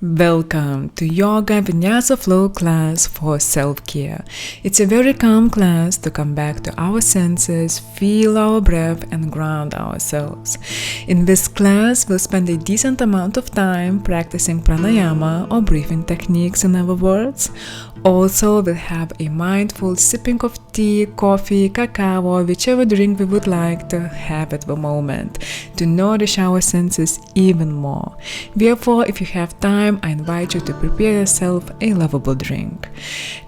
Welcome to Yoga Vinyasa Flow class for self-care. It's a very calm class to come back to our senses, feel our breath and ground ourselves. In this class, we'll spend a decent amount of time practicing pranayama or breathing techniques in other words. Also, we'll have a mindful sipping of tea, coffee, cacao, or whichever drink we would like to have at the moment to nourish our senses even more. Therefore, if you have time, I invite you to prepare yourself a lovable drink.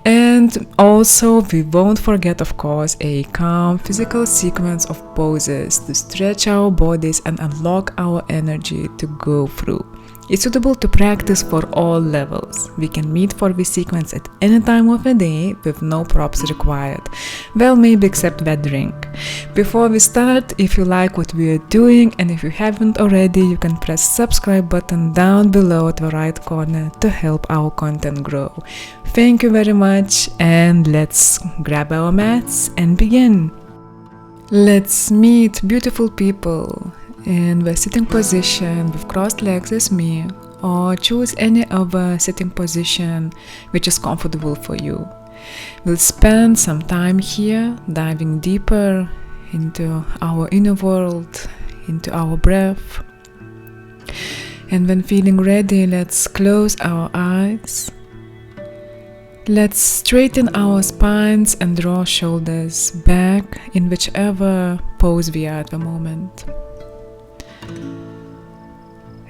And also, we won't forget, of course, a calm physical sequence of poses to stretch our bodies and unlock our energy to go through. It's suitable to practice for all levels. We can meet for this sequence at any time of the day with no props required. Well, maybe except that drink. Before we start, if you like what we are doing and if you haven't already, you can press subscribe button down below at the right corner to help our content grow. Thank you very much, and let's grab our mats and begin. Let's meet beautiful people in the sitting position with crossed legs as me, or choose any other sitting position which is comfortable for you. We'll spend some time here diving deeper into our inner world, into our breath. And when feeling ready, let's close our eyes. Let's straighten our spines and draw shoulders back in whichever pose we are at the moment.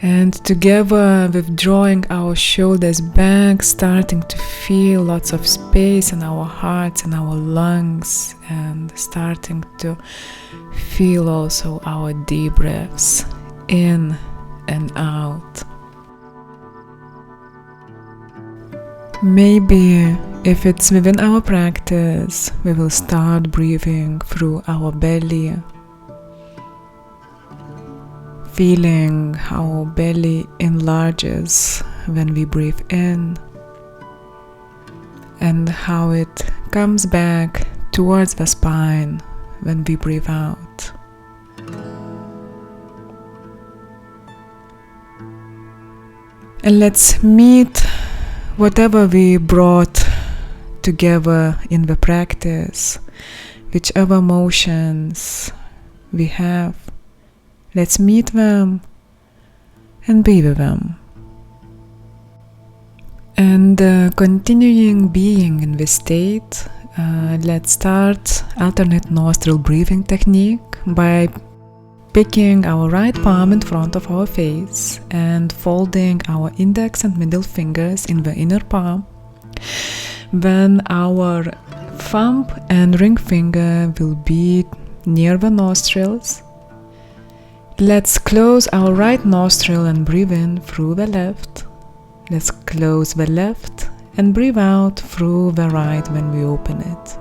And together with drawing our shoulders back, starting to feel lots of space in our hearts and our lungs, and starting to feel also our deep breaths in and out. Maybe if it's within our practice, we will start breathing through our belly, feeling how our belly enlarges when we breathe in and how it comes back towards the spine when we breathe out. And let's meet whatever we brought together in the practice, whichever motions we have. Let's meet them and be with them. And continuing being in this state, let's start alternate nostril breathing technique by picking our right palm in front of our face and folding our index and middle fingers in the inner palm. Then our thumb and ring finger will be near the nostrils. Let's close our right nostril and breathe in through the left. Let's close the left and breathe out through the right when we open it.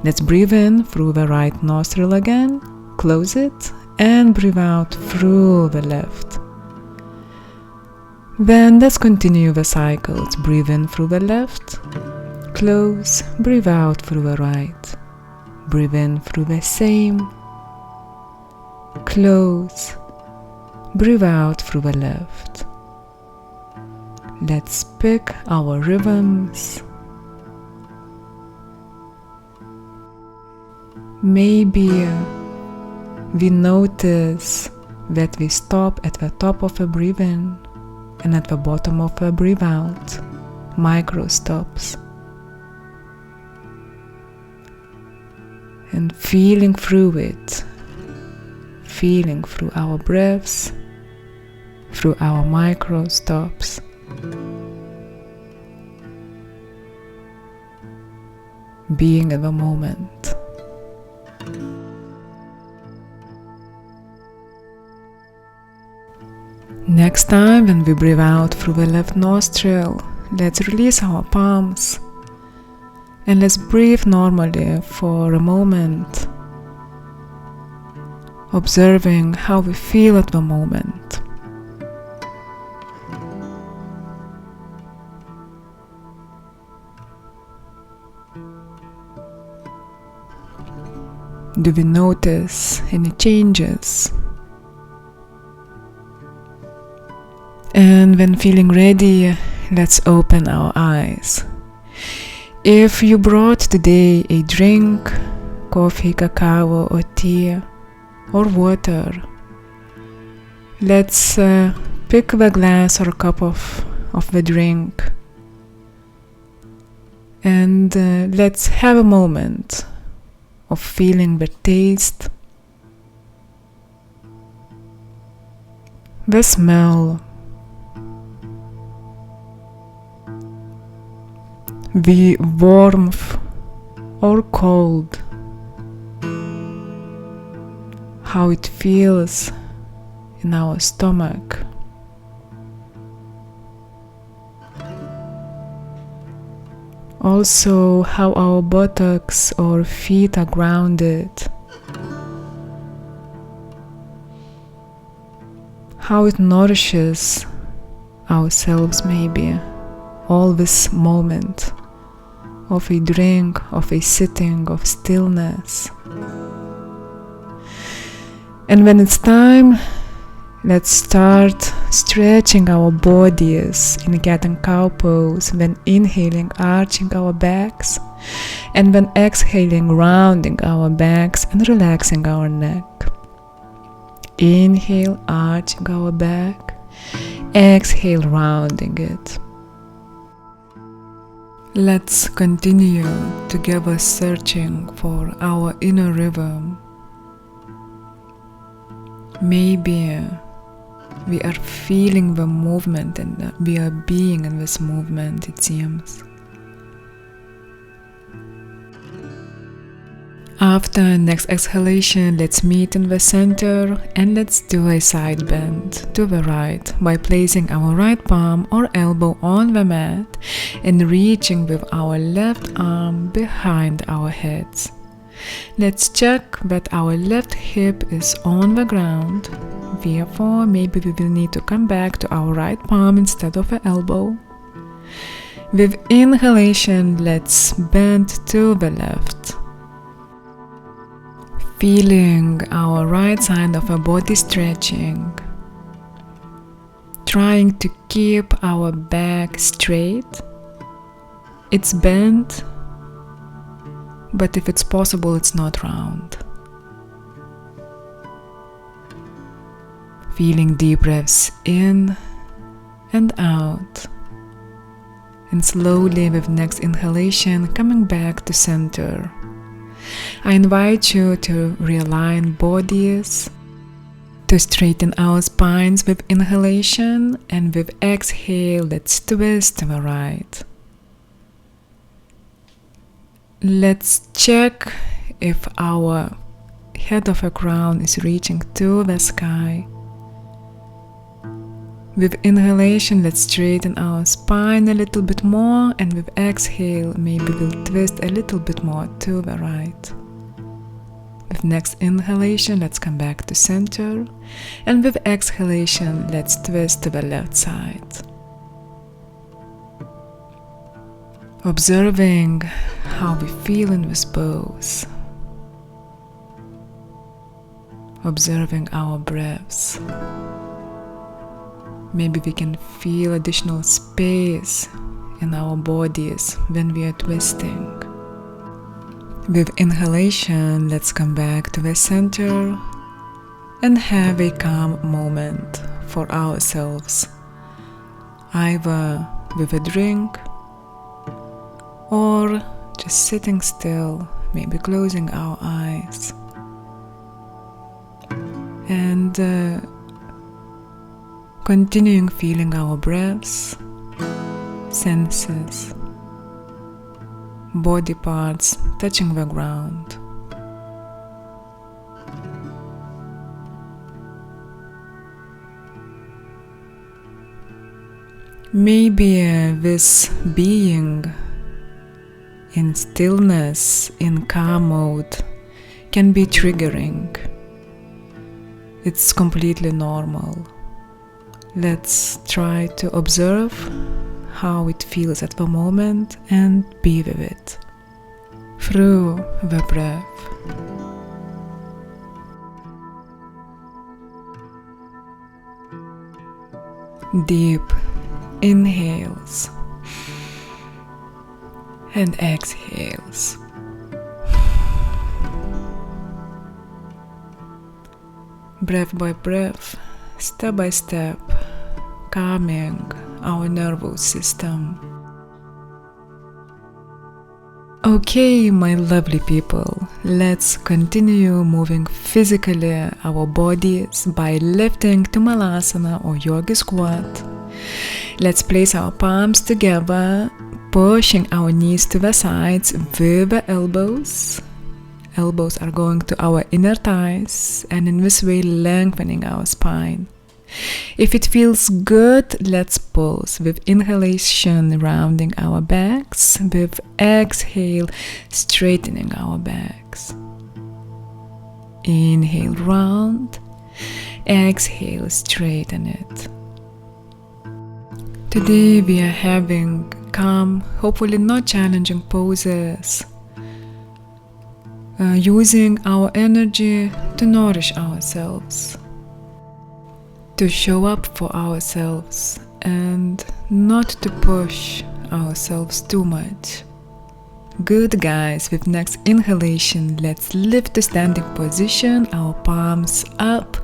Let's breathe in through the right nostril again, close it, and breathe out through the left. Then let's continue the cycles. Breathe in through the left, close, breathe out through the right. Breathe in through the same, close, breathe out through the left. Let's pick our rhythms. Maybe we notice that we stop at the top of a breathe in and at the bottom of a breathe out, micro stops. And feeling through it, feeling through our breaths, through our micro stops. Being in the moment. Next time when we breathe out through the left nostril, let's release our palms and let's breathe normally for a moment, observing how we feel at the moment. Do we notice any changes? And when feeling ready, let's open our eyes. If you brought today a drink, coffee, cacao or tea or water, let's pick the glass or cup of the drink and let's have a moment of feeling the taste, the smell, the warmth or cold, how it feels in our stomach. Also, how our buttocks or feet are grounded, how it nourishes ourselves, maybe all this moment of a drink, of a sitting, of stillness. And when it's time, let's start stretching our bodies in cat and cow pose. When inhaling, arching our backs, and when exhaling, rounding our backs and relaxing our neck. Inhale, arching our back, exhale, rounding it. Let's continue together searching for our inner rhythm. Maybe we are feeling the movement and we are being in this movement, it seems. After next exhalation, let's meet in the center and let's do a side bend to the right by placing our right palm or elbow on the mat and reaching with our left arm behind our heads. Let's check that our left hip is on the ground. Therefore, maybe we will need to come back to our right palm instead of the elbow. With inhalation, let's bend to the left. Feeling our right side of our body stretching. Trying to keep our back straight. It's bent, but if it's possible, it's not round. Feeling deep breaths in and out. And slowly with next inhalation, coming back to center. I invite you to realign bodies, to straighten our spines with inhalation, and with exhale, let's twist to the right. Let's check if our head of a crown is reaching to the sky. With inhalation, let's straighten our spine a little bit more, and with exhale, maybe we'll twist a little bit more to the right. With next inhalation, let's come back to center, and with exhalation, let's twist to the left side. Observing how we feel in this pose. Observing our breaths. Maybe we can feel additional space in our bodies when we are twisting. With inhalation, let's come back to the center and have a calm moment for ourselves, either with a drink or just sitting still, maybe closing our eyes. And continuing feeling our breaths, senses, body parts touching the ground. Maybe this being in stillness, in calm mode, can be triggering. It's completely normal. Let's try to observe how it feels at the moment and be with it through the breath. Deep inhales and exhales. Breath by breath, step by step, calming our nervous system. Okay, my lovely people, let's continue moving physically our bodies by lifting to Malasana or Yogi Squat. Let's place our palms together, pushing our knees to the sides with the elbows. Elbows are going to our inner thighs, and in this way lengthening our spine. If it feels good, let's pulse with inhalation, rounding our backs, with exhale, straightening our backs. Inhale, round, exhale, straighten it. Today we are having calm, hopefully not challenging poses, using our energy to nourish ourselves, to show up for ourselves and not to push ourselves too much. Good, guys. With next inhalation, let's lift to standing position, our palms up,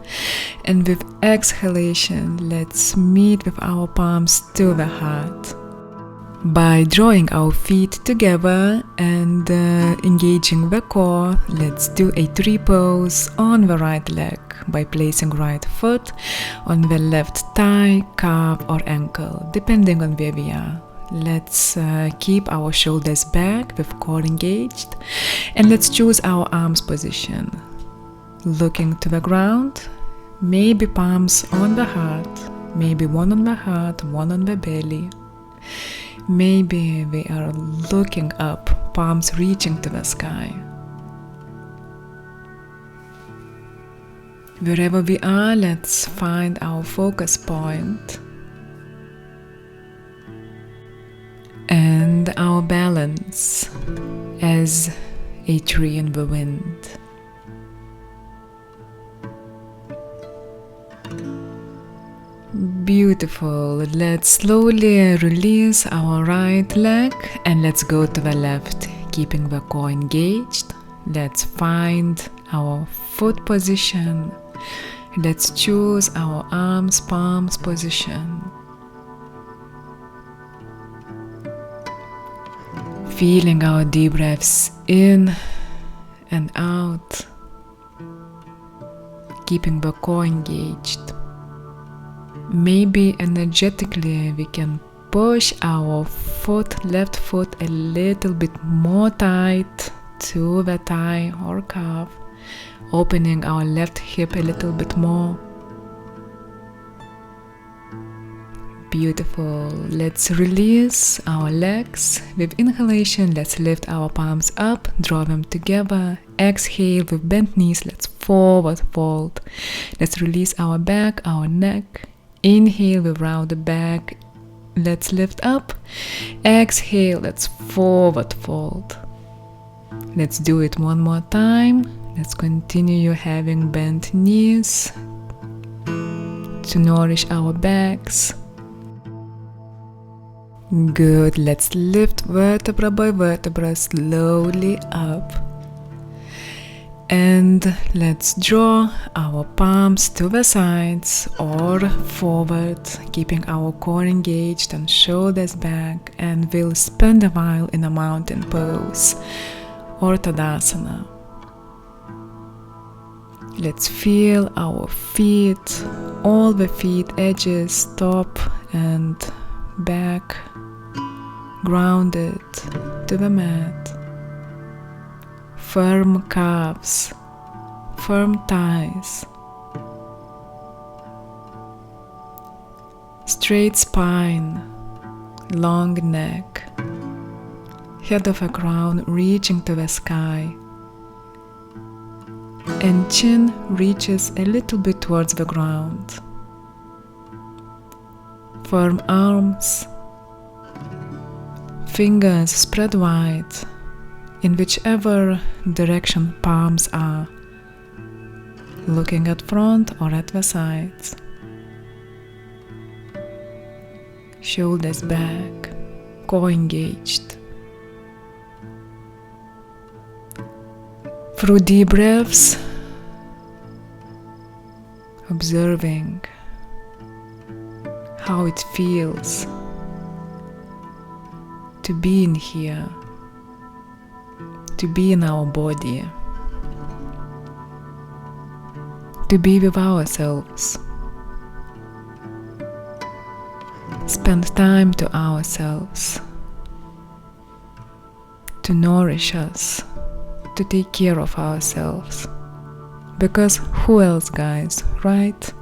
and with exhalation, let's meet with our palms to the heart. By drawing our feet together and engaging the core, let's do a tree pose on the right leg by placing right foot on the left thigh, calf or ankle, depending on where we are. Let's keep our shoulders back with core engaged, and let's choose our arms position. Looking to the ground, maybe palms on the heart, maybe one on the heart, one on the belly. Maybe we are looking up, palms reaching to the sky. Wherever we are, let's find our focus point and our balance as a tree in the wind. Beautiful. Let's slowly release our right leg and let's go to the left, keeping the core engaged. Let's find our foot position. Let's choose our arms, palms position. Feeling our deep breaths in and out, keeping the core engaged. Maybe energetically we can push our left foot a little bit more tight to the thigh or calf, opening our left hip a little bit more. Beautiful. Let's release our legs. With inhalation, let's lift our palms up, draw them together. Exhale with bent knees, let's forward fold. Let's release our back, our neck. Inhale with rounded back, let's lift up. Exhale, let's forward fold. Let's do it one more time. Let's continue having bent knees to nourish our backs. Good, let's lift vertebra by vertebra slowly up. And let's draw our palms to the sides or forward, keeping our core engaged and shoulders back, and we'll spend a while in a mountain pose or Tadasana. Let's feel our feet, all the feet edges, top and back, grounded to the mat. Firm calves, firm thighs, straight spine, long neck, head of a crown reaching to the sky, and chin reaches a little bit towards the ground. Firm arms, fingers spread wide, in whichever direction palms are, looking at front or at the sides. shoulders back, core engaged. Through deep breaths, observing how it feels to be in here, to be in our body, to be with ourselves. Spend time to ourselves, to nourish us, to take care of ourselves. Because who else, guys, right?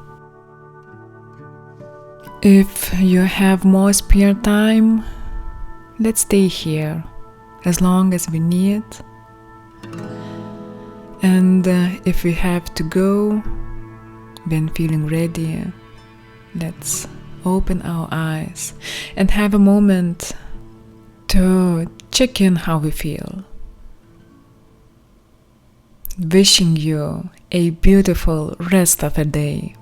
If you have more spare time, let's stay here as long as we need. And if we have to go, when feeling ready, let's open our eyes and have a moment to check in how we feel. Wishing you a beautiful rest of the day.